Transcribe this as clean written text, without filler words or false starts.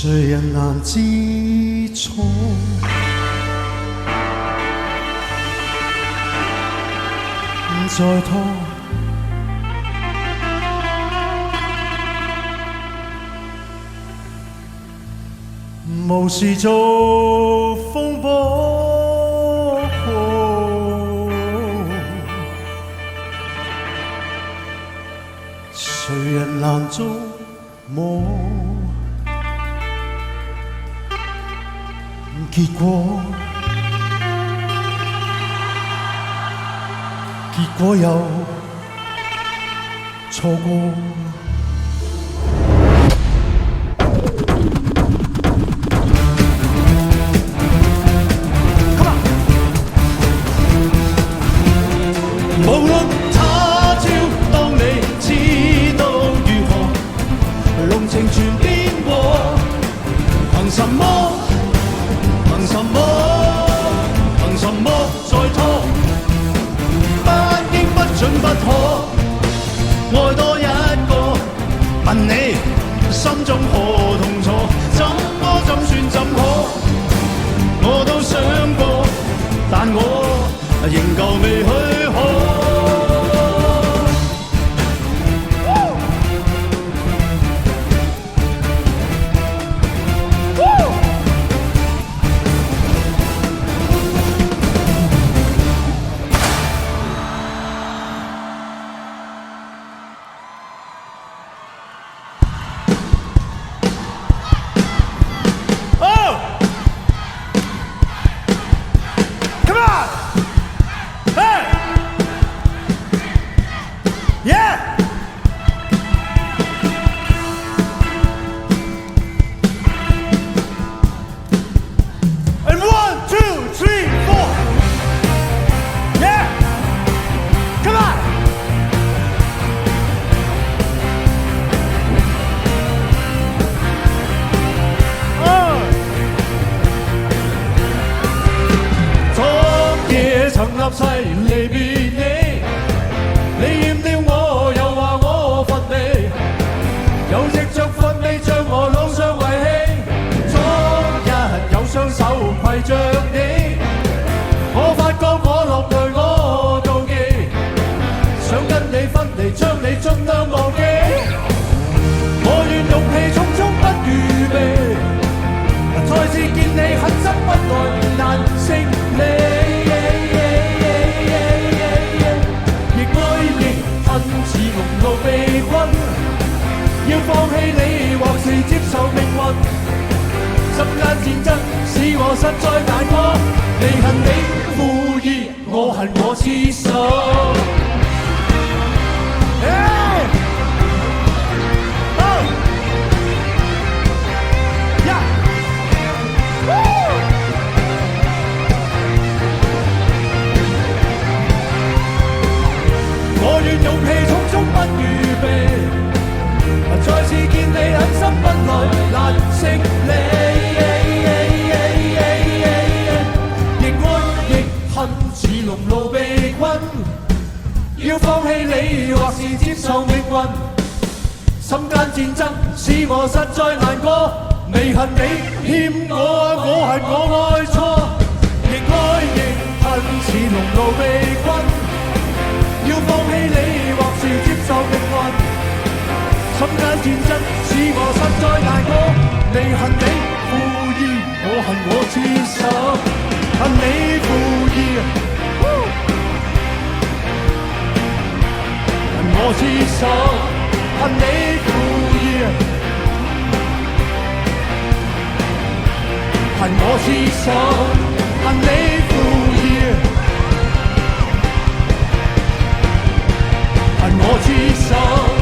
誰人難知錯？再拖，無事做風波，誰人難捉摸？結果又錯過。無論他朝當你知道如何，濃情全變過，憑什麼？憑什麼？憑什麼再拖？不應不准不可，愛多一個，問你心中何痛楚？怎麼怎算怎可？我都想過，但我仍舊未許可。曾立誓離別你，你厭了我又話我乏味，又藉着乏味將我老傷遺棄。昨日有雙手攜着你，我發覺我落淚我妒忌，想跟你分離將你盡量忘記。我願勇氣匆匆不預備，再次見你狠心不來難勝你。似濃霧被困，要放棄你或是接受命運。心間戰爭使我實在難過，你恨你故意，我恨我痴心。我願勇氣匆匆不預備，再次見你狠心不來難勝你。亦愛亦恨似濃霧被困，要放棄你或是接受命運。心間戰爭使我實在難過，你恨你欠我，我恨我愛錯。亦愛亦恨似濃霧被困，要放棄你或是接受命運。心間戰爭使我實在難過，你恨你故意，我恨我痴心。恨你故意，恨我痴心。恨你故意，恨我痴心。恨你故意，恨我痴心。